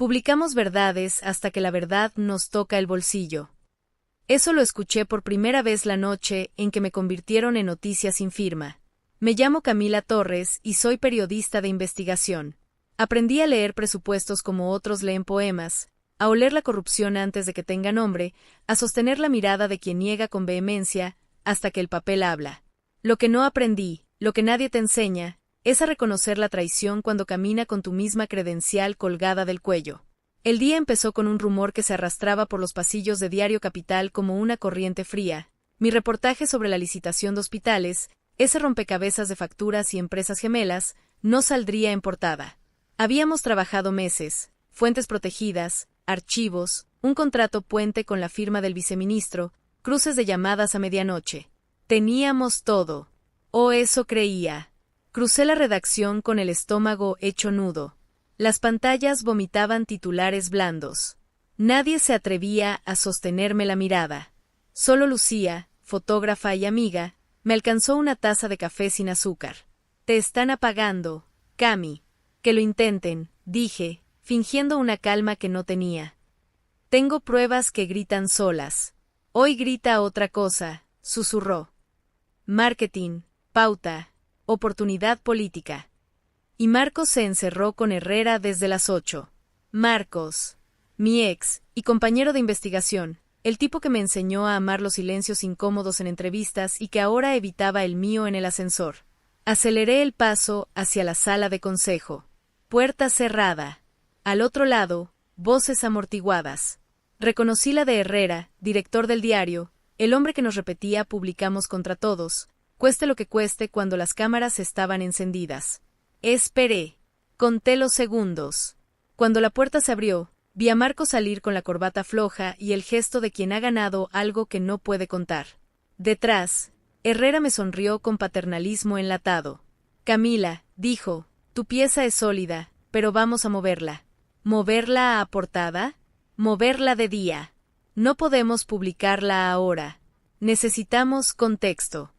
Publicamos verdades hasta que la verdad nos toca el bolsillo. Eso lo escuché por primera vez la noche en que me convirtieron en Noticias sin firma. Me llamo Camila Torres y soy periodista de investigación. Aprendí a leer presupuestos como otros leen poemas, a oler la corrupción antes de que tenga nombre, a sostener la mirada de quien niega con vehemencia, hasta que el papel habla. Lo que no aprendí, lo que nadie te enseña, es a reconocer la traición cuando camina con tu misma credencial colgada del cuello. El día empezó con un rumor que se arrastraba por los pasillos de Diario Capital como una corriente fría. Mi reportaje sobre la licitación de hospitales, ese rompecabezas de facturas y empresas gemelas, no saldría en portada. Habíamos trabajado meses, fuentes protegidas, archivos, un contrato puente con la firma del viceministro, cruces de llamadas a medianoche. Teníamos todo. O eso creía. Crucé la redacción con el estómago hecho nudo. Las pantallas vomitaban titulares blandos. Nadie se atrevía a sostenerme la mirada. Solo Lucía, fotógrafa y amiga, me alcanzó una taza de café sin azúcar. Te están apagando, Cami. Que lo intenten, dije, fingiendo una calma que no tenía. Tengo pruebas que gritan solas. Hoy grita otra cosa, susurró. Marketing, pauta, oportunidad política. Y Marcos se encerró con Herrera desde las 8. Marcos, mi ex y compañero de investigación, el tipo que me enseñó a amar los silencios incómodos en entrevistas y que ahora evitaba el mío en el ascensor. Aceleré el paso hacia la sala de consejo. Puerta cerrada. Al otro lado, voces amortiguadas. Reconocí la de Herrera, director del diario, el hombre que nos repetía publicamos contra todos, cueste lo que cueste cuando las cámaras estaban encendidas. Esperé. Conté los segundos. Cuando la puerta se abrió, vi a Marco salir con la corbata floja y el gesto de quien ha ganado algo que no puede contar. Detrás, Herrera me sonrió con paternalismo enlatado. Camila, dijo, tu pieza es sólida, pero vamos a moverla. ¿Moverla a portada? Moverla de día. No podemos publicarla ahora. Necesitamos contexto.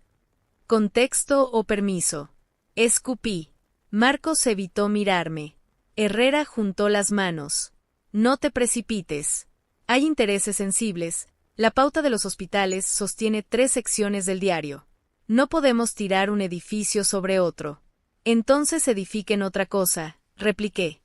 ¿Contexto o permiso? Escupí. Marcos evitó mirarme. Herrera juntó las manos. No te precipites. Hay intereses sensibles. La pauta de los hospitales sostiene 3 secciones del diario. No podemos tirar un edificio sobre otro. Entonces edifiquen otra cosa, repliqué.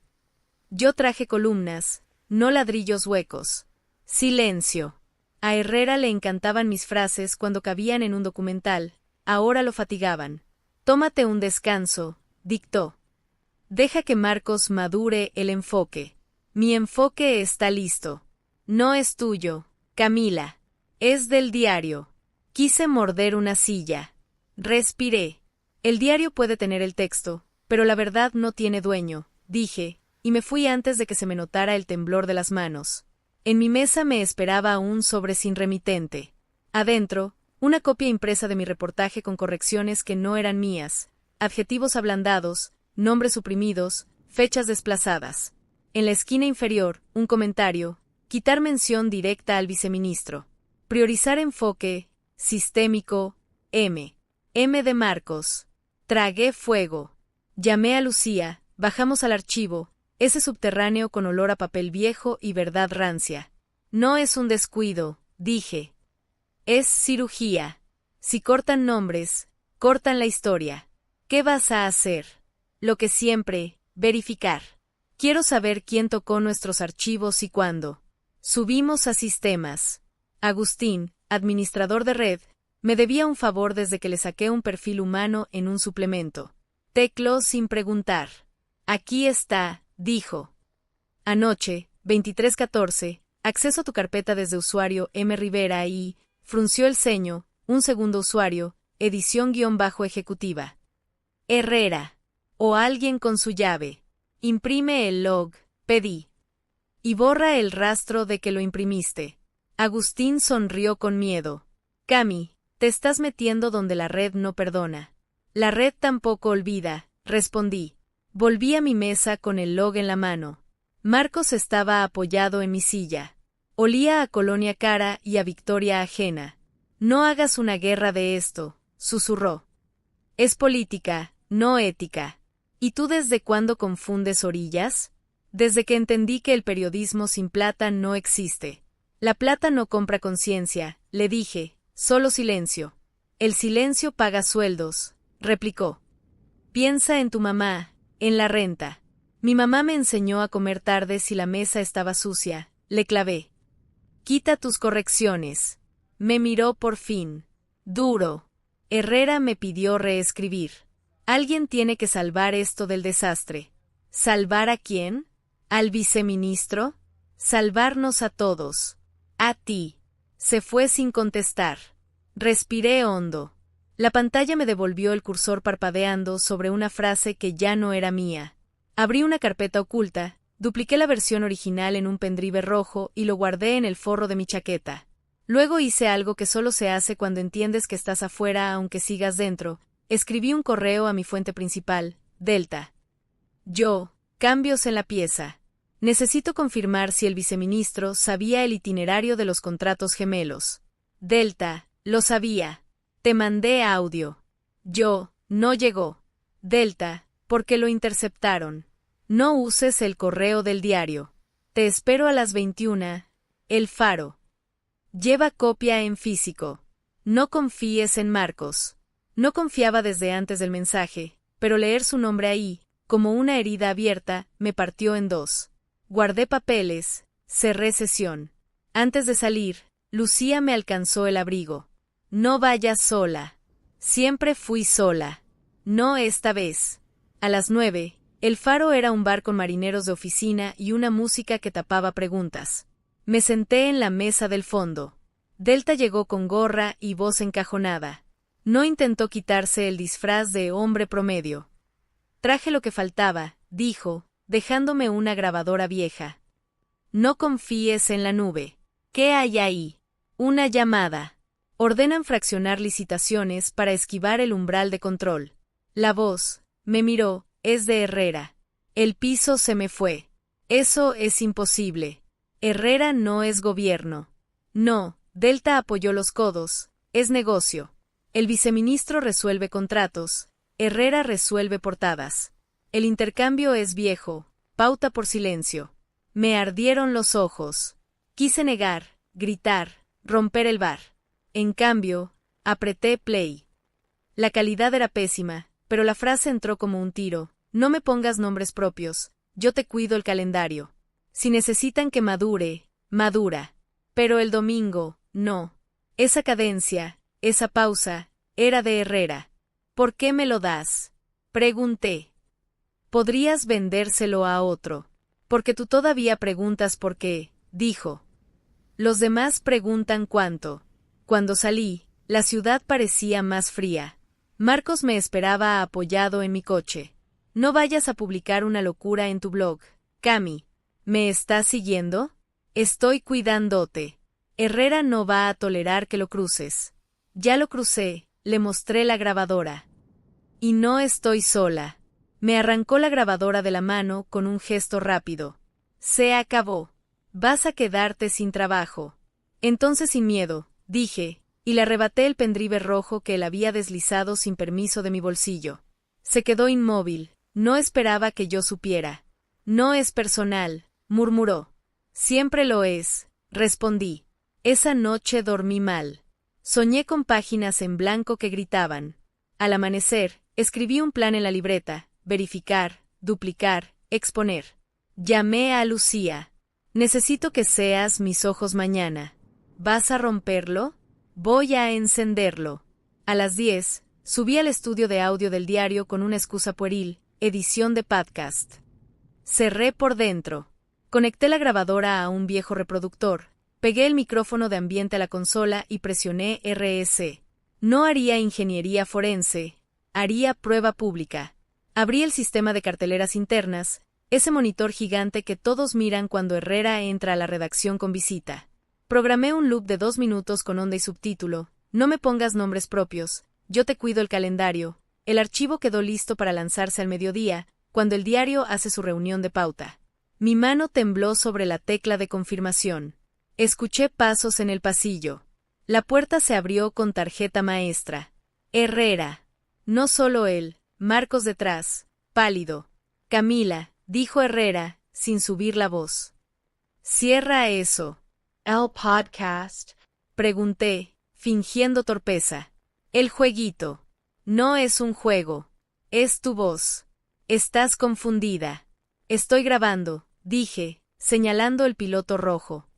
Yo traje columnas, no ladrillos huecos. Silencio. A Herrera le encantaban mis frases cuando cabían en un documental, ahora lo fatigaban. Tómate un descanso, dictó. Deja que Marcos madure el enfoque. Mi enfoque está listo. No es tuyo, Camila. Es del diario. Quise morder una silla. Respiré. El diario puede tener el texto, pero la verdad no tiene dueño, dije, y me fui antes de que se me notara el temblor de las manos. En mi mesa me esperaba un sobre sin remitente. Adentro, una copia impresa de mi reportaje con correcciones que no eran mías, adjetivos ablandados, nombres suprimidos, fechas desplazadas. En la esquina inferior, un comentario, quitar mención directa al viceministro. Priorizar enfoque, sistémico, M de Marcos. Tragué fuego. Llamé a Lucía, bajamos al archivo, ese subterráneo con olor a papel viejo y verdad rancia. No es un descuido, dije. Es cirugía. Si cortan nombres, cortan la historia. ¿Qué vas a hacer? Lo que siempre, verificar. Quiero saber quién tocó nuestros archivos y cuándo. Subimos a sistemas. Agustín, administrador de red, me debía un favor desde que le saqué un perfil humano en un suplemento. Tecló sin preguntar. Aquí está, dijo. Anoche, 23:14, acceso a tu carpeta desde usuario M. Rivera y, frunció el ceño, un segundo usuario, edición-ejecutiva. Herrera. O alguien con su llave. Imprime el log, pedí. Y borra el rastro de que lo imprimiste. Agustín sonrió con miedo. Cami, te estás metiendo donde la red no perdona. La red tampoco olvida, respondí. Volví a mi mesa con el log en la mano. Marcos estaba apoyado en mi silla. Olía a colonia cara y a victoria ajena. No hagas una guerra de esto, susurró. Es política, no ética. ¿Y tú desde cuándo confundes orillas? Desde que entendí que el periodismo sin plata no existe. La plata no compra conciencia, le dije, solo silencio. El silencio paga sueldos, replicó. Piensa en tu mamá, en la renta. Mi mamá me enseñó a comer tarde si la mesa estaba sucia, le clavé. Quita tus correcciones. Me miró por fin. Duro. Herrera me pidió reescribir. Alguien tiene que salvar esto del desastre. ¿Salvar a quién? ¿Al viceministro? Salvarnos a todos. A ti. Se fue sin contestar. Respiré hondo. La pantalla me devolvió el cursor parpadeando sobre una frase que ya no era mía. Abrí una carpeta oculta, dupliqué la versión original en un pendrive rojo y lo guardé en el forro de mi chaqueta. Luego hice algo que solo se hace cuando entiendes que estás afuera aunque sigas dentro. Escribí un correo a mi fuente principal, Delta. Cambios en la pieza. Necesito confirmar si el viceministro sabía el itinerario de los contratos gemelos. Delta, lo sabía. Te mandé audio. No llegó. Delta, porque lo interceptaron. No uses el correo del diario. Te espero a las 21. El Faro. Lleva copia en físico. No confíes en Marcos. No confiaba desde antes del mensaje, pero leer su nombre ahí, como una herida abierta, me partió en dos. Guardé papeles, cerré sesión. Antes de salir, Lucía me alcanzó el abrigo. No vayas sola. Siempre fui sola. No esta vez. A las 9, el Faro era un bar con marineros de oficina y una música que tapaba preguntas. Me senté en la mesa del fondo. Delta llegó con gorra y voz encajonada. No intentó quitarse el disfraz de hombre promedio. Traje lo que faltaba, dijo, dejándome una grabadora vieja. No confíes en la nube. ¿Qué hay ahí? Una llamada. Ordenan fraccionar licitaciones para esquivar el umbral de control. La voz, me miró, es de Herrera. El piso se me fue. Eso es imposible. Herrera no es gobierno. No, Delta apoyó los codos, es negocio. El viceministro resuelve contratos, Herrera resuelve portadas. El intercambio es viejo, pauta por silencio. Me ardieron los ojos. Quise negar, gritar, romper el bar. En cambio, apreté play. La calidad era pésima, pero la frase entró como un tiro. No me pongas nombres propios, yo te cuido el calendario. Si necesitan que madure, madura. Pero el domingo, no. Esa cadencia, esa pausa, era de Herrera. ¿Por qué me lo das? Pregunté. Podrías vendérselo a otro. Porque tú todavía preguntas por qué, dijo. Los demás preguntan cuánto. Cuando salí, la ciudad parecía más fría. Marcos me esperaba apoyado en mi coche. No vayas a publicar una locura en tu blog, Cami. ¿Me estás siguiendo? Estoy cuidándote. Herrera no va a tolerar que lo cruces. Ya lo crucé, le mostré la grabadora. Y no estoy sola. Me arrancó la grabadora de la mano con un gesto rápido. Se acabó. Vas a quedarte sin trabajo. Entonces sin miedo, dije, y le arrebaté el pendrive rojo que él había deslizado sin permiso de mi bolsillo. Se quedó inmóvil, no esperaba que yo supiera. No es personal, murmuró. Siempre lo es, respondí. Esa noche dormí mal. Soñé con páginas en blanco que gritaban. Al amanecer, escribí un plan en la libreta, verificar, duplicar, exponer. Llamé a Lucía. Necesito que seas mis ojos mañana. ¿Vas a romperlo? Voy a encenderlo. A las 10, subí al estudio de audio del diario con una excusa pueril, edición de podcast. Cerré por dentro. Conecté la grabadora a un viejo reproductor. Pegué el micrófono de ambiente a la consola y presioné RS. No haría ingeniería forense, haría prueba pública. Abrí el sistema de carteleras internas, ese monitor gigante que todos miran cuando Herrera entra a la redacción con visita. Programé un loop de 2 minutos con onda y subtítulo. No me pongas nombres propios, yo te cuido el calendario. El archivo quedó listo para lanzarse al mediodía, cuando el diario hace su reunión de pauta. Mi mano tembló sobre la tecla de confirmación. Escuché pasos en el pasillo. La puerta se abrió con tarjeta maestra. Herrera. No solo él, Marcos detrás, pálido. Camila, dijo Herrera, sin subir la voz. «Cierra eso». ¿El podcast? Pregunté, fingiendo torpeza. «El jueguito. No es un juego. Es tu voz. Estás confundida». «Estoy grabando», dije, señalando el piloto rojo.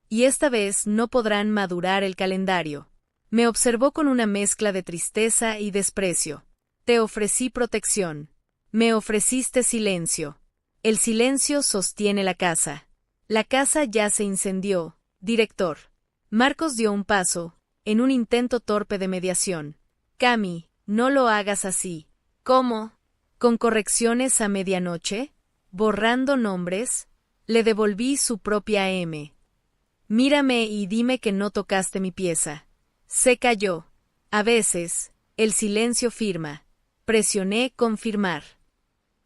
«Y esta vez no podrán madurar el calendario». Me observó con una mezcla de tristeza y desprecio. «Te ofrecí protección. Me ofreciste silencio. El silencio sostiene la casa. La casa ya se incendió, director». Marcos dio un paso, en un intento torpe de mediación. «Cami, no lo hagas así». «¿Cómo? ¿Con correcciones a medianoche? ¿Borrando nombres?» Le devolví su propia M. «Mírame y dime que no tocaste mi pieza». Se calló. A veces, el silencio firma. Presioné confirmar.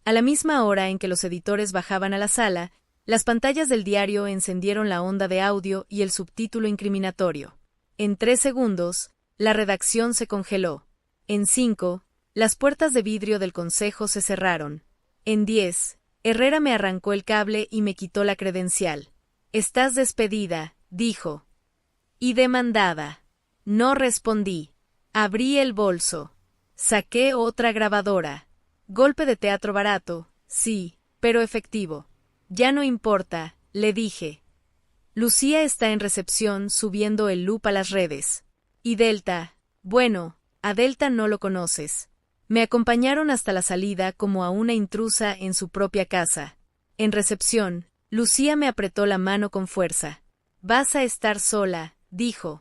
A la misma hora en que los editores bajaban a la sala, las pantallas del diario encendieron la onda de audio y el subtítulo incriminatorio. En 3 segundos, la redacción se congeló. En 5, las puertas de vidrio del consejo se cerraron. En 10, Herrera me arrancó el cable y me quitó la credencial. «Estás despedida», dijo. «Y demandada». No respondí. Abrí el bolso. Saqué otra grabadora. Golpe de teatro barato, sí, pero efectivo. «Ya no importa», le dije. «Lucía está en recepción subiendo el loop a las redes. Y Delta, bueno, a Delta no lo conoces». Me acompañaron hasta la salida como a una intrusa en su propia casa. En recepción, Lucía me apretó la mano con fuerza. «Vas a estar sola», dijo.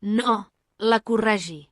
No, la corregí.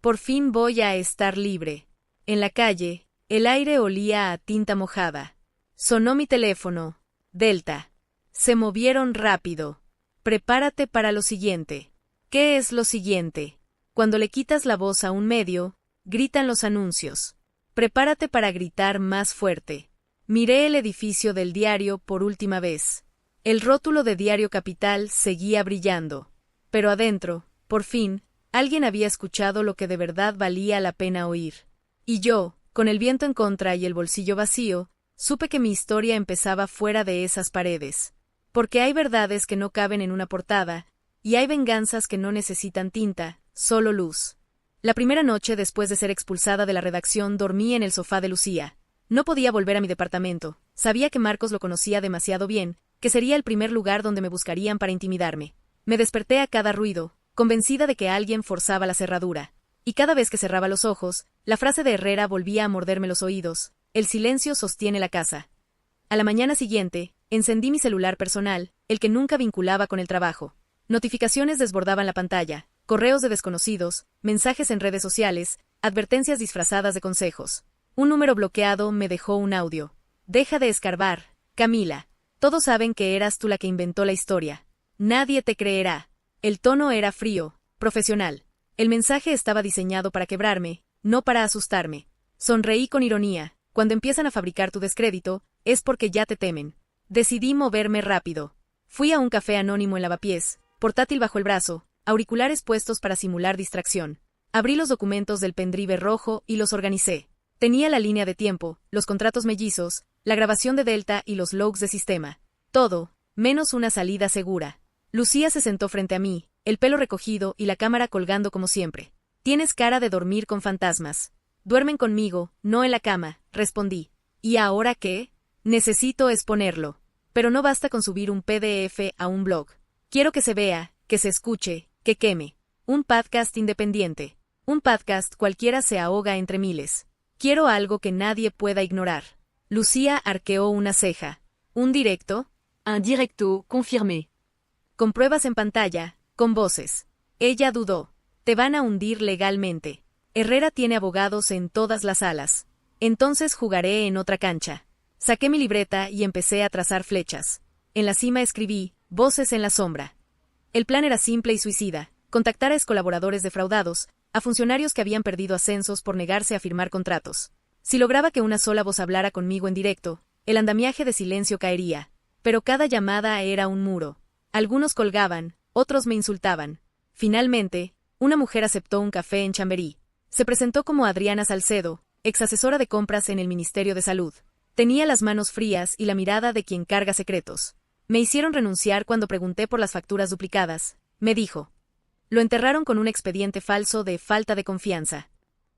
«Por fin voy a estar libre». En la calle, el aire olía a tinta mojada. Sonó mi teléfono. «Delta». Se movieron rápido. «Prepárate para lo siguiente». ¿Qué es lo siguiente? Cuando le quitas la voz a un medio, gritan los anuncios. «Prepárate para gritar más fuerte». Miré el edificio del diario por última vez. El rótulo de Diario Capital seguía brillando. Pero adentro, por fin, alguien había escuchado lo que de verdad valía la pena oír. Y yo, con el viento en contra y el bolsillo vacío, supe que mi historia empezaba fuera de esas paredes. Porque hay verdades que no caben en una portada, y hay venganzas que no necesitan tinta, solo luz. La primera noche después de ser expulsada de la redacción dormí en el sofá de Lucía. No podía volver a mi departamento, sabía que Marcos lo conocía demasiado bien, que sería el primer lugar donde me buscarían para intimidarme. Me desperté a cada ruido, convencida de que alguien forzaba la cerradura. Y cada vez que cerraba los ojos, la frase de Herrera volvía a morderme los oídos: «El silencio sostiene la casa». A la mañana siguiente, encendí mi celular personal, el que nunca vinculaba con el trabajo. Notificaciones desbordaban la pantalla, correos de desconocidos, mensajes en redes sociales, advertencias disfrazadas de consejos. Un número bloqueado me dejó un audio. «Deja de escarbar, Camila. Todos saben que eras tú la que inventó la historia. Nadie te creerá». El tono era frío, profesional. El mensaje estaba diseñado para quebrarme, no para asustarme. Sonreí con ironía. Cuando empiezan a fabricar tu descrédito, es porque ya te temen. Decidí moverme rápido. Fui a un café anónimo en Lavapiés, portátil bajo el brazo, auriculares puestos para simular distracción. Abrí los documentos del pendrive rojo y los organicé. Tenía la línea de tiempo, los contratos mellizos, la grabación de Delta y los logs de sistema. Todo, menos una salida segura. Lucía se sentó frente a mí, el pelo recogido y la cámara colgando como siempre. «Tienes cara de dormir con fantasmas». «Duermen conmigo, no en la cama», respondí. «¿Y ahora qué? Necesito exponerlo. Pero no basta con subir un PDF a un blog. Quiero que se vea, que se escuche, que queme. Un podcast independiente. Un podcast cualquiera se ahoga entre miles. Quiero algo que nadie pueda ignorar». Lucía arqueó una ceja. «¿Un directo?» Un directo confirmé. «Con pruebas en pantalla, con voces». Ella dudó. «Te van a hundir legalmente. Herrera tiene abogados en todas las salas. Entonces jugaré en otra cancha». Saqué mi libreta y empecé a trazar flechas. En la cima escribí: «Voces en la sombra». El plan era simple y suicida: contactar a excolaboradores defraudados, a funcionarios que habían perdido ascensos por negarse a firmar contratos. Si lograba que una sola voz hablara conmigo en directo, el andamiaje de silencio caería. Pero cada llamada era un muro. Algunos colgaban, otros me insultaban. Finalmente, una mujer aceptó un café en Chamberí. Se presentó como Adriana Salcedo, ex asesora de compras en el Ministerio de Salud. Tenía las manos frías y la mirada de quien carga secretos. Me hicieron renunciar cuando pregunté por las facturas duplicadas. Me dijo. Lo enterraron con un expediente falso de falta de confianza.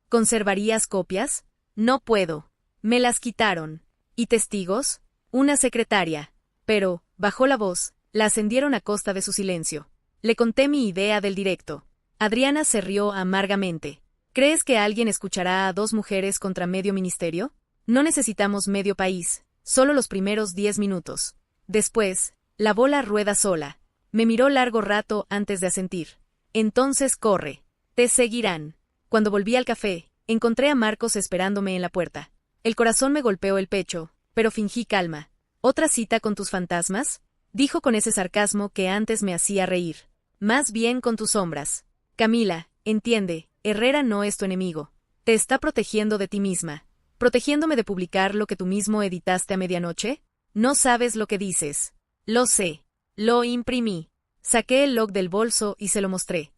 ¿Conservarías copias? No puedo. Me las quitaron. ¿Y testigos? Una secretaria. Pero, bajó la voz, la ascendieron a costa de su silencio. Le conté mi idea del directo. Adriana se rió amargamente. ¿Crees que alguien escuchará a 2 mujeres contra medio ministerio? No necesitamos medio país, solo los primeros 10 minutos. Después, la bola rueda sola. Me miró largo rato antes de asentir. Entonces corre. Te seguirán. Cuando volví al café, encontré a Marcos esperándome en la puerta. El corazón me golpeó el pecho, pero fingí calma. ¿Otra cita con tus fantasmas? Dijo con ese sarcasmo que antes me hacía reír. Más bien con tus sombras. Camila, entiende, Herrera no es tu enemigo. Te está protegiendo de ti misma. ¿Protegiéndome de publicar lo que tú mismo editaste a medianoche? No sabes lo que dices. Lo sé. Lo imprimí. Saqué el log del bolso y se lo mostré.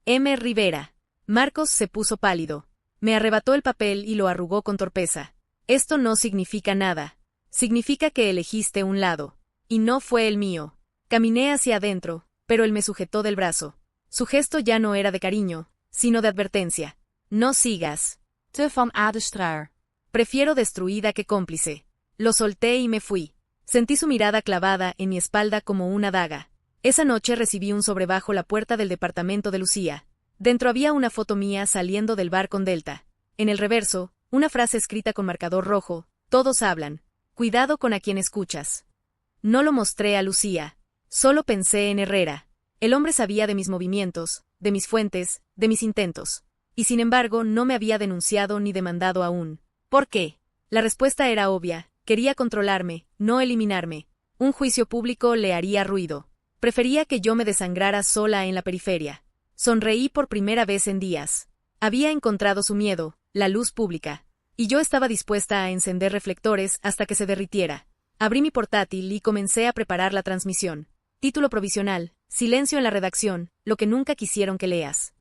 M. Rivera. Marcos se puso pálido. Me arrebató el papel y lo arrugó con torpeza. Esto no significa nada. Significa que elegiste un lado. Y no fue el mío. Caminé hacia adentro, pero él me sujetó del brazo. Su gesto ya no era de cariño, sino de advertencia. No sigas. Te van Adestraer. Prefiero destruida que cómplice. Lo solté y me fui. Sentí su mirada clavada en mi espalda como una daga. Esa noche recibí un sobre bajo la puerta del departamento de Lucía. Dentro había una foto mía saliendo del bar con Delta. En el reverso, una frase escrita con marcador rojo. Todos hablan. Cuidado con a quien escuchas. No lo mostré a Lucía. Solo pensé en Herrera. El hombre sabía de mis movimientos, de mis fuentes, de mis intentos. Y sin embargo no me había denunciado ni demandado aún. ¿Por qué? La respuesta era obvia. Quería controlarme, no eliminarme. Un juicio público le haría ruido. Prefería que yo me desangrara sola en la periferia. Sonreí por primera vez en días. Había encontrado su miedo, la luz pública. Y yo estaba dispuesta a encender reflectores hasta que se derritiera. Abrí mi portátil y comencé a preparar la transmisión. Título provisional, silencio en la redacción, lo que nunca quisieron que leas.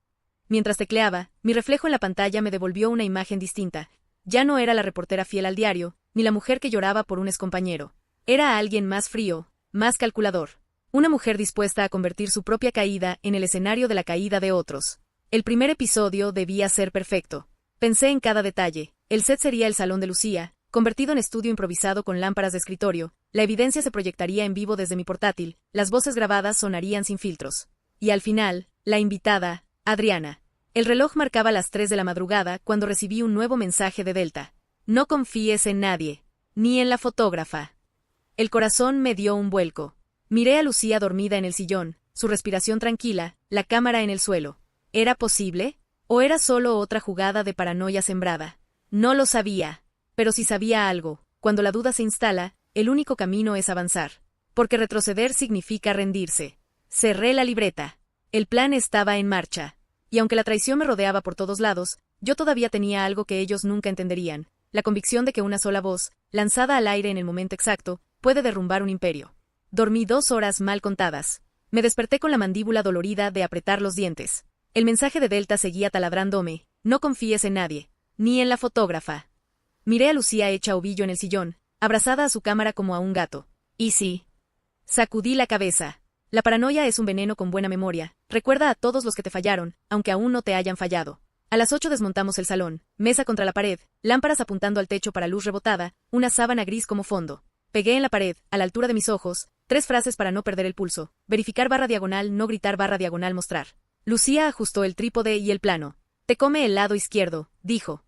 Mientras tecleaba, mi reflejo en la pantalla me devolvió una imagen distinta. Ya no era la reportera fiel al diario, ni la mujer que lloraba por un excompañero. Era alguien más frío, más calculador. Una mujer dispuesta a convertir su propia caída en el escenario de la caída de otros. El primer episodio debía ser perfecto. Pensé en cada detalle. El set sería el salón de Lucía, convertido en estudio improvisado con lámparas de escritorio. La evidencia se proyectaría en vivo desde mi portátil, las voces grabadas sonarían sin filtros. Y al final, la invitada, Adriana. El reloj marcaba las 3 de la madrugada cuando recibí un nuevo mensaje de Delta. No confíes en nadie, ni en la fotógrafa. El corazón me dio un vuelco. Miré a Lucía dormida en el sillón, su respiración tranquila, la cámara en el suelo. ¿Era posible? ¿O era solo otra jugada de paranoia sembrada? No lo sabía. Pero si sabía algo, cuando la duda se instala, el único camino es avanzar. Porque retroceder significa rendirse. Cerré la libreta. El plan estaba en marcha. Y aunque la traición me rodeaba por todos lados, yo todavía tenía algo que ellos nunca entenderían. La convicción de que una sola voz, lanzada al aire en el momento exacto, puede derrumbar un imperio. Dormí 2 horas mal contadas. Me desperté con la mandíbula dolorida de apretar los dientes. El mensaje de Delta seguía taladrándome. No confíes en nadie. Ni en la fotógrafa. Miré a Lucía hecha ovillo en el sillón, abrazada a su cámara como a un gato. ¿Y sí? Sacudí la cabeza. La paranoia es un veneno con buena memoria. Recuerda a todos los que te fallaron, aunque aún no te hayan fallado. A las 8 desmontamos el salón, mesa contra la pared, lámparas apuntando al techo para luz rebotada, una sábana gris como fondo. Pegué en la pared, a la altura de mis ojos, 3 frases para no perder el pulso. Verificar /diagonal, no gritar /diagonal, mostrar. Lucía ajustó el trípode y el plano. Te come el lado izquierdo, dijo.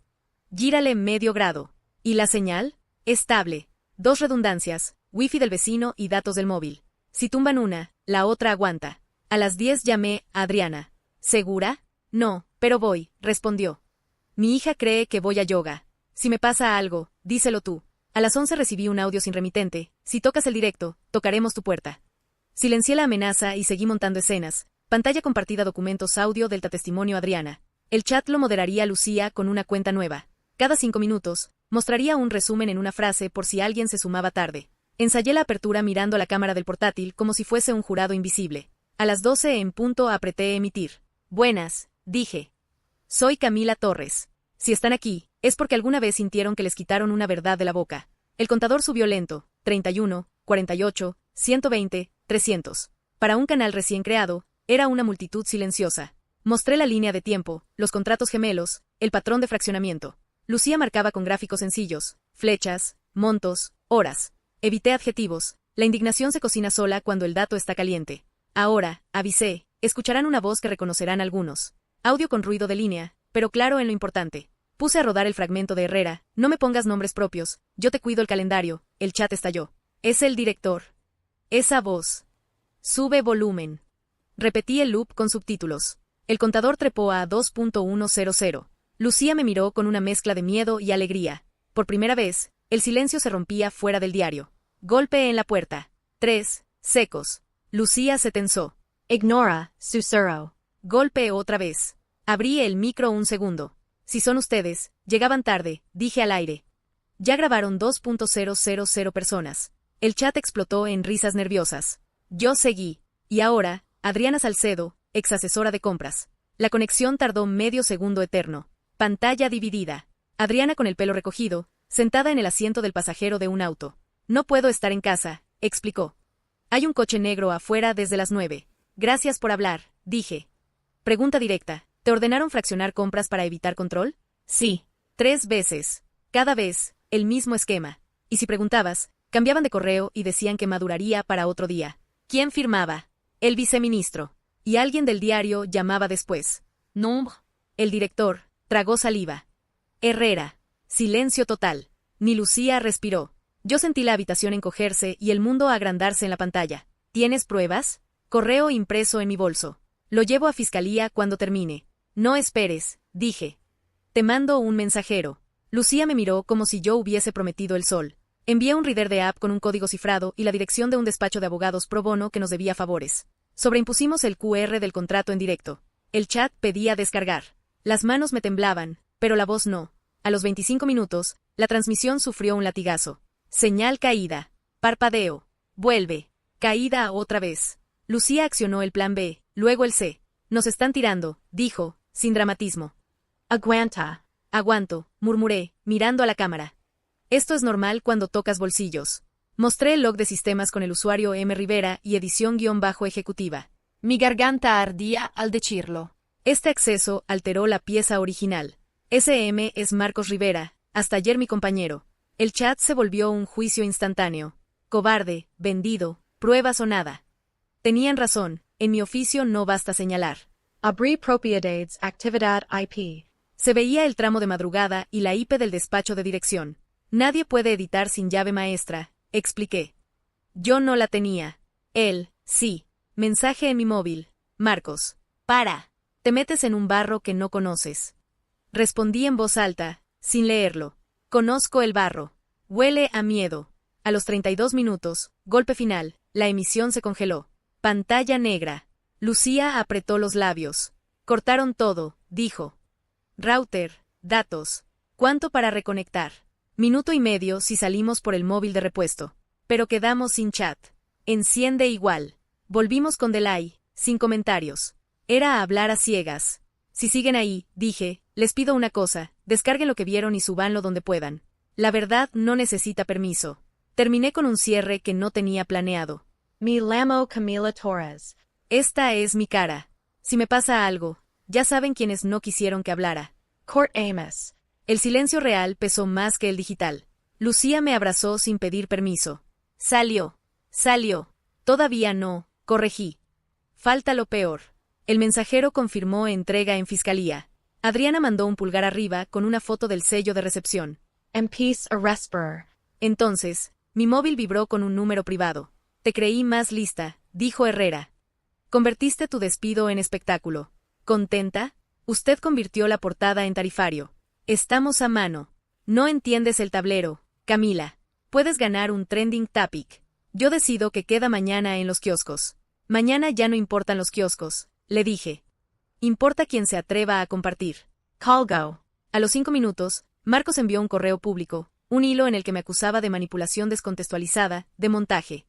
Gírale medio grado. ¿Y la señal? Estable. 2 redundancias, wifi del vecino y datos del móvil. Si tumban una, la otra aguanta. A las 10 llamé a Adriana. ¿Segura? No, pero voy, respondió. Mi hija cree que voy a yoga. Si me pasa algo, díselo tú. A las 11 recibí un audio sin remitente. Si tocas el directo, tocaremos tu puerta. Silencié la amenaza y seguí montando escenas. Pantalla compartida, documentos, audio, Delta, testimonio, Adriana. El chat lo moderaría Lucía con una cuenta nueva. Cada 5 minutos, mostraría un resumen en una frase por si alguien se sumaba tarde. Ensayé la apertura mirando la cámara del portátil como si fuese un jurado invisible. A las 12 en punto apreté emitir. Buenas, dije. Soy Camila Torres. Si están aquí, es porque alguna vez sintieron que les quitaron una verdad de la boca. El contador subió lento, 31, 48, 120, 300. Para un canal recién creado, era una multitud silenciosa. Mostré la línea de tiempo, los contratos gemelos, el patrón de fraccionamiento. Lucía marcaba con gráficos sencillos, flechas, montos, horas. Evité adjetivos. La indignación se cocina sola cuando el dato está caliente. Ahora, avisé, escucharán una voz que reconocerán algunos. Audio con ruido de línea, pero claro en lo importante. Puse a rodar el fragmento de Herrera, no me pongas nombres propios, yo te cuido el calendario, el chat estalló. Es el director. Esa voz. Sube volumen. Repetí el loop con subtítulos. El contador trepó a 2.100. Lucía me miró con una mezcla de miedo y alegría. Por primera vez, el silencio se rompía fuera del diario. Golpe en la puerta. 3, secos. Lucía se tensó. Ignora, susurro. Golpe otra vez. Abrí el micro un segundo. Si son ustedes, llegaban tarde, dije al aire. Ya grabaron 2.000 personas. El chat explotó en risas nerviosas. Yo seguí. Y ahora, Adriana Salcedo, ex asesora de compras. La conexión tardó medio segundo eterno. Pantalla dividida. Adriana con el pelo recogido, sentada en el asiento del pasajero de un auto. No puedo estar en casa, explicó. Hay un coche negro afuera desde las 9. Gracias por hablar, dije. Pregunta directa. ¿Te ordenaron fraccionar compras para evitar control? Sí. 3 veces. Cada vez, el mismo esquema. Y si preguntabas, cambiaban de correo y decían que maduraría para otro día. ¿Quién firmaba? El viceministro. Y alguien del diario llamaba después. Nombre. El director. Tragó saliva. Herrera. Silencio total. Ni Lucía respiró. Yo sentí la habitación encogerse y el mundo agrandarse en la pantalla. ¿Tienes pruebas? Correo impreso en mi bolso. Lo llevo a fiscalía cuando termine. No esperes, dije. Te mando un mensajero. Lucía me miró como si yo hubiese prometido el sol. Envié un reader de app con un código cifrado y la dirección de un despacho de abogados pro bono que nos debía favores. Sobreimpusimos el QR del contrato en directo. El chat pedía descargar. Las manos me temblaban, pero la voz no. A los 25 minutos, la transmisión sufrió un latigazo. Señal caída. Parpadeo. Vuelve. Caída otra vez. Lucía accionó el plan B, luego el C. Nos están tirando, dijo, sin dramatismo. Aguanta. Aguanto, murmuré, mirando a la cámara. Esto es normal cuando tocas bolsillos. Mostré el log de sistemas con el usuario M. Rivera y edición-ejecutiva. Mi garganta ardía al decirlo. Este acceso alteró la pieza original. SM es Marcos Rivera, hasta ayer mi compañero. El chat se volvió un juicio instantáneo. Cobarde, vendido, pruebas o nada. Tenían razón, en mi oficio no basta señalar. Abrí propiedades, actividad IP. Se veía el tramo de madrugada y la IP del despacho de dirección. Nadie puede editar sin llave maestra, expliqué. Yo no la tenía. Él, sí. Mensaje en mi móvil. Marcos. Para. Te metes en un barro que no conoces. Respondí en voz alta, sin leerlo. Conozco el barro. Huele a miedo. A los 32 minutos, golpe final, la emisión se congeló. Pantalla negra. Lucía apretó los labios. Cortaron todo, dijo. Router, datos. ¿Cuánto para reconectar? Minuto y medio si salimos por el móvil de repuesto. Pero quedamos sin chat. Enciende igual. Volvimos con delay, sin comentarios. Era hablar a ciegas. Si siguen ahí, dije, les pido una cosa, descarguen lo que vieron y súbanlo donde puedan. La verdad no necesita permiso. Terminé con un cierre que no tenía planeado. Me llamo Camila Torres. Esta es mi cara. Si me pasa algo, ya saben quienes no quisieron que hablara. Court Amos. El silencio real pesó más que el digital. Lucía me abrazó sin pedir permiso. Salió. Salió. Todavía no, corregí. Falta lo peor. El mensajero confirmó entrega en fiscalía. Adriana mandó un pulgar arriba con una foto del sello de recepción. En peace a whisper. Entonces, mi móvil vibró con un número privado. Te creí más lista, dijo Herrera. Convertiste tu despido en espectáculo. ¿Contenta? Usted convirtió la portada en tarifario. Estamos a mano. No entiendes el tablero, Camila. Puedes ganar un trending topic. Yo decido que queda mañana en los kioscos. Mañana ya no importan los kioscos, le dije. Importa quien se atreva a compartir. Colgo. A los 5 minutos, Marcos envió un correo público, un hilo en el que me acusaba de manipulación descontextualizada, de montaje.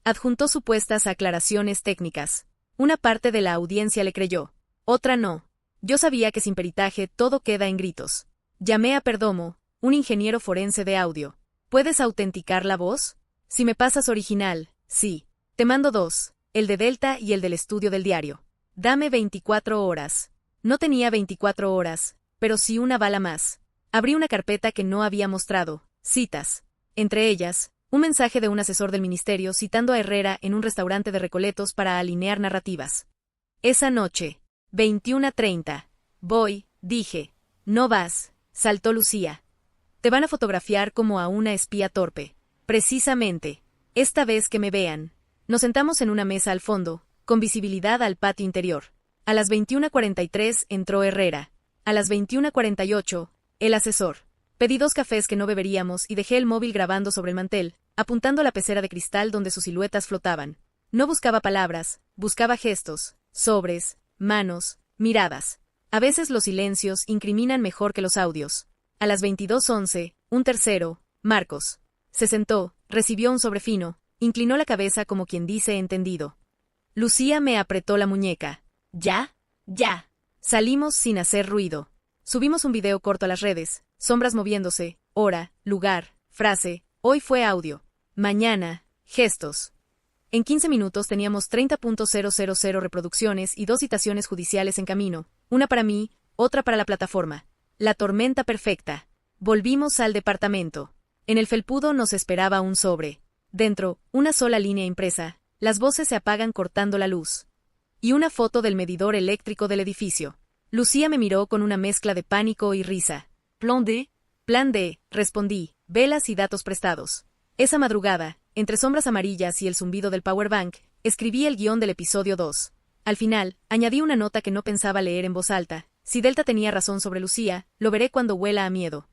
Adjuntó supuestas aclaraciones técnicas. Una parte de la audiencia le creyó, otra no. Yo sabía que sin peritaje todo queda en gritos. Llamé a Perdomo, un ingeniero forense de audio. ¿Puedes autenticar la voz? Si me pasas original, sí. Te mando dos, el de Delta y el del estudio del diario. Dame 24 horas. No tenía 24 horas, pero sí una bala más. Abrí una carpeta que no había mostrado, citas. Entre ellas, un mensaje de un asesor del ministerio citando a Herrera en un restaurante de Recoletos para alinear narrativas. Esa noche, 21:30. Voy, dije. No vas, saltó Lucía. Te van a fotografiar como a una espía torpe. Precisamente. Esta vez que me vean. Nos sentamos en una mesa al fondo, con visibilidad al patio interior. A las 21:43 entró Herrera. A las 21:48, el asesor. Pedí 2 cafés que no beberíamos y dejé el móvil grabando sobre el mantel, apuntando a la pecera de cristal donde sus siluetas flotaban. No buscaba palabras, buscaba gestos, sobres, manos, miradas. A veces los silencios incriminan mejor que los audios. A las 22:11, un tercero, Marcos. Se sentó, recibió un sobre fino, inclinó la cabeza como quien dice entendido. Lucía me apretó la muñeca. ¿Ya? Ya. Salimos sin hacer ruido. Subimos un video corto a las redes, sombras moviéndose, hora, lugar, frase, hoy fue audio. Mañana, gestos. En 15 minutos teníamos 30.000 reproducciones y 2 citaciones judiciales en camino, una para mí, otra para la plataforma. La tormenta perfecta. Volvimos al departamento. En el felpudo nos esperaba un sobre. Dentro, una sola línea impresa, las voces se apagan cortando la luz. Y una foto del medidor eléctrico del edificio. Lucía me miró con una mezcla de pánico y risa. ¿Plan D? Plan D, respondí, velas y datos prestados. Esa madrugada, entre sombras amarillas y el zumbido del powerbank, escribí el guión del episodio 2. Al final, añadí una nota que no pensaba leer en voz alta. Si Delta tenía razón sobre Lucía, lo veré cuando huela a miedo.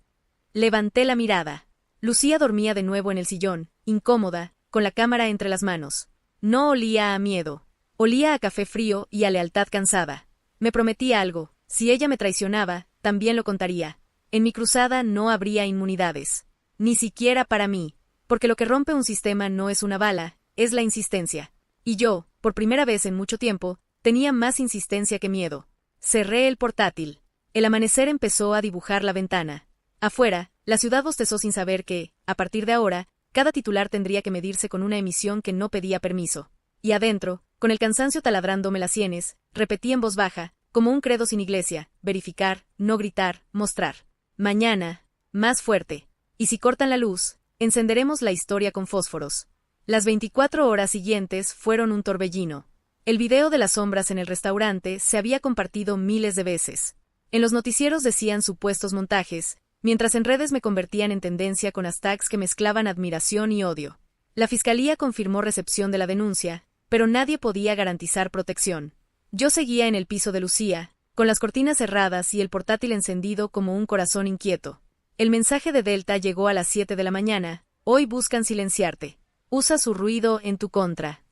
Levanté la mirada. Lucía dormía de nuevo en el sillón, incómoda, con la cámara entre las manos. No olía a miedo. Olía a café frío y a lealtad cansada. Me prometía algo. Si ella me traicionaba, también lo contaría. En mi cruzada no habría inmunidades. Ni siquiera para mí. Porque lo que rompe un sistema no es una bala, es la insistencia. Y yo, por primera vez en mucho tiempo, tenía más insistencia que miedo. Cerré el portátil. El amanecer empezó a dibujar la ventana. Afuera, la ciudad bostezó sin saber que, a partir de ahora, cada titular tendría que medirse con una emisión que no pedía permiso. Y adentro, con el cansancio taladrándome las sienes, repetí en voz baja, como un credo sin iglesia, verificar, no gritar, mostrar. Mañana, más fuerte. Y si cortan la luz, encenderemos la historia con fósforos. Las 24 horas siguientes fueron un torbellino. El video de las sombras en el restaurante se había compartido miles de veces. En los noticieros decían supuestos montajes, mientras en redes me convertían en tendencia con hashtags que mezclaban admiración y odio. La fiscalía confirmó recepción de la denuncia, pero nadie podía garantizar protección. Yo seguía en el piso de Lucía, con las cortinas cerradas y el portátil encendido como un corazón inquieto. El mensaje de Delta llegó a las 7 de la mañana. Hoy buscan silenciarte. Usa su ruido en tu contra.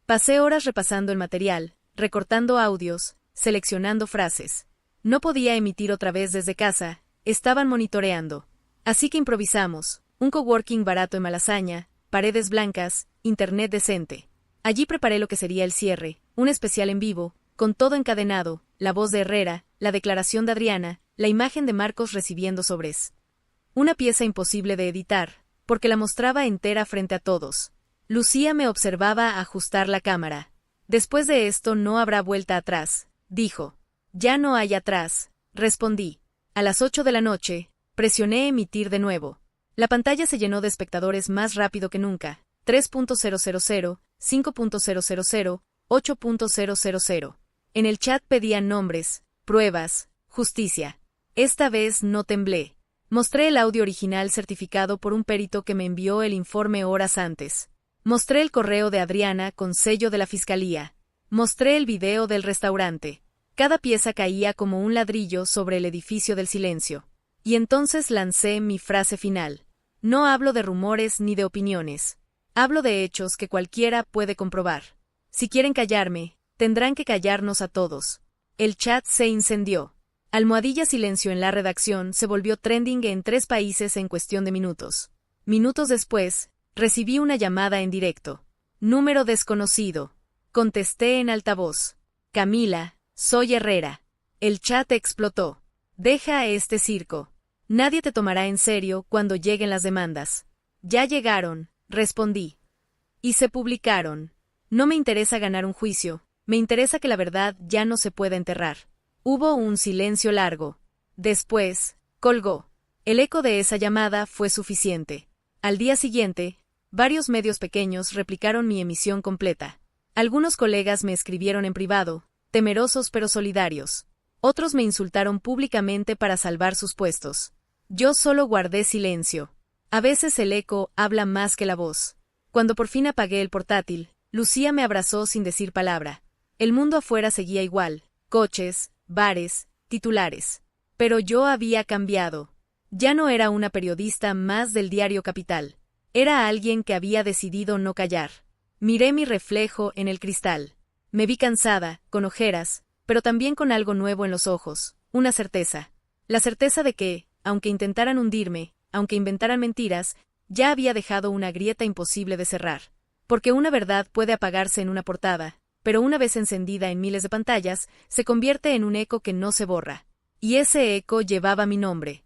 Pasé horas repasando el material, recortando audios, seleccionando frases. No podía emitir otra vez desde casa, estaban monitoreando. Así que improvisamos, un coworking barato en Malasaña, paredes blancas, internet decente. Allí preparé lo que sería el cierre, un especial en vivo, con todo encadenado, la voz de Herrera, la declaración de Adriana, la imagen de Marcos recibiendo sobres. Una pieza imposible de editar, porque la mostraba entera frente a todos. Lucía me observaba ajustar la cámara. Después de esto no habrá vuelta atrás, dijo. Ya no hay atrás, respondí. A las 8 de la noche, presioné emitir de nuevo. La pantalla se llenó de espectadores más rápido que nunca. 3.000, 5.000, 8.000. En el chat pedían nombres, pruebas, justicia. Esta vez no temblé. Mostré el audio original certificado por un perito que me envió el informe horas antes. Mostré el correo de Adriana con sello de la fiscalía. Mostré el video del restaurante. Cada pieza caía como un ladrillo sobre el edificio del silencio. Y entonces lancé mi frase final. No hablo de rumores ni de opiniones. Hablo de hechos que cualquiera puede comprobar. Si quieren callarme, tendrán que callarnos a todos. El chat se incendió. Almohadilla silencio en la redacción se volvió trending en 3 países en cuestión de minutos. Minutos después, recibí una llamada en directo. Número desconocido. Contesté en altavoz. Camila, soy Herrera. El chat explotó. Deja este circo. Nadie te tomará en serio cuando lleguen las demandas. Ya llegaron, respondí. Y se publicaron. No me interesa ganar un juicio, me interesa que la verdad ya no se pueda enterrar. Hubo un silencio largo. Después, colgó. El eco de esa llamada fue suficiente. Al día siguiente, varios medios pequeños replicaron mi emisión completa. Algunos colegas me escribieron en privado, temerosos pero solidarios. Otros me insultaron públicamente para salvar sus puestos. Yo solo guardé silencio. A veces el eco habla más que la voz. Cuando por fin apagué el portátil, Lucía me abrazó sin decir palabra. El mundo afuera seguía igual, coches, bares, titulares. Pero yo había cambiado. Ya no era una periodista más del diario Capital. Era alguien que había decidido no callar. Miré mi reflejo en el cristal. Me vi cansada, con ojeras, pero también con algo nuevo en los ojos, una certeza. La certeza de que, aunque intentaran hundirme, aunque inventaran mentiras, ya había dejado una grieta imposible de cerrar. Porque una verdad puede apagarse en una portada, pero una vez encendida en miles de pantallas, se convierte en un eco que no se borra. Y ese eco llevaba mi nombre.